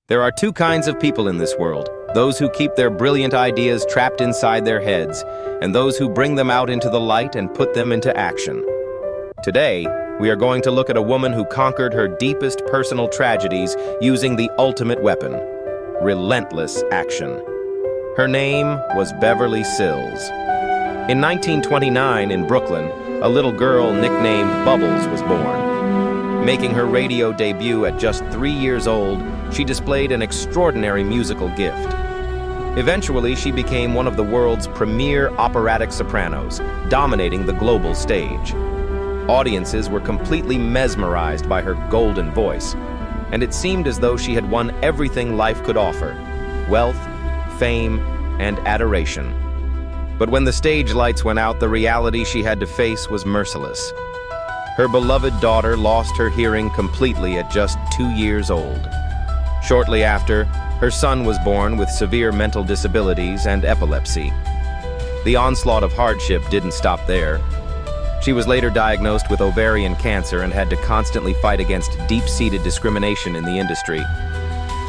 There are two kinds of people in this world: those who keep their brilliant ideas trapped inside their heads, and those who bring them out into the light and put them into action. Today, we are going to look at a woman who conquered her deepest personal tragedies using the ultimate weapon: relentless action. Her name was Beverly Sills. In 1929 in Brooklyn, a little girl nicknamed Bubbles was born. Making her radio debut at just 3 years old, she displayed an extraordinary musical gift. Eventually, she became one of the world's premier operatic sopranos, dominating the global stage. Audiences were completely mesmerized by her golden voice, and it seemed as though she had won everything life could offer: wealth, fame, and adoration. But when the stage lights went out, the reality she had to face was merciless. Her beloved daughter lost her hearing completely at just 2 years old. Shortly after, her son was born with severe mental disabilities and epilepsy. The onslaught of hardship didn't stop there. She was later diagnosed with ovarian cancer and had to constantly fight against deep-seated discrimination in the industry.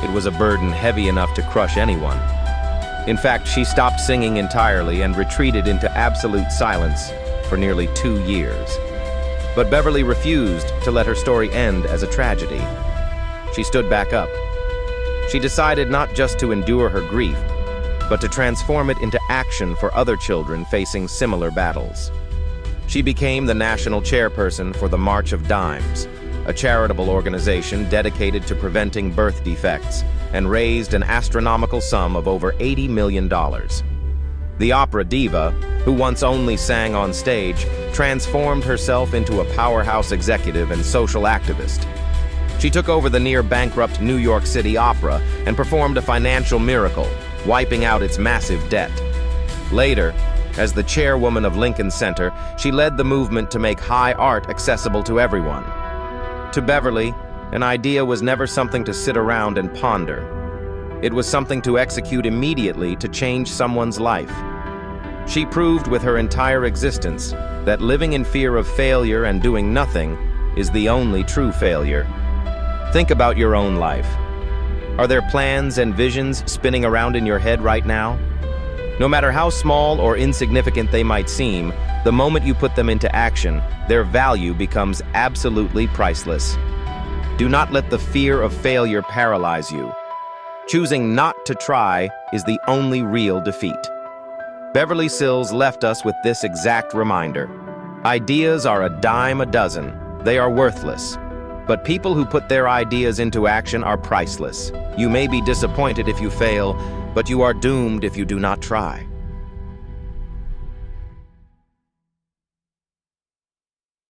It was a burden heavy enough to crush anyone. In fact, she stopped singing entirely and retreated into absolute silence for nearly 2 years. But Beverly refused to let her story end as a tragedy. She stood back up. She decided not just to endure her grief, but to transform it into action for other children facing similar battles. She became the national chairperson for the March of Dimes, a charitable organization dedicated to preventing birth defects, and raised an astronomical sum of over $80 million. The opera diva, who once only sang on stage, transformed herself into a powerhouse executive and social activist. She took over the near-bankrupt New York City Opera and performed a financial miracle, wiping out its massive debt. Later, as the chairwoman of Lincoln Center, she led the movement to make high art accessible to everyone. To Beverly, an idea was never something to sit around and ponder. It was something to execute immediately to change someone's life. She proved with her entire existence that living in fear of failure and doing nothing is the only true failure. Think about your own life. Are there plans and visions spinning around in your head right now? No matter how small or insignificant they might seem, the moment you put them into action, their value becomes absolutely priceless. Do not let the fear of failure paralyze you. Choosing not to try is the only real defeat. Beverly Sills left us with this exact reminder: ideas are a dime a dozen. They are worthless. But people who put their ideas into action are priceless. You may be disappointed if you fail, but you are doomed if you do not try.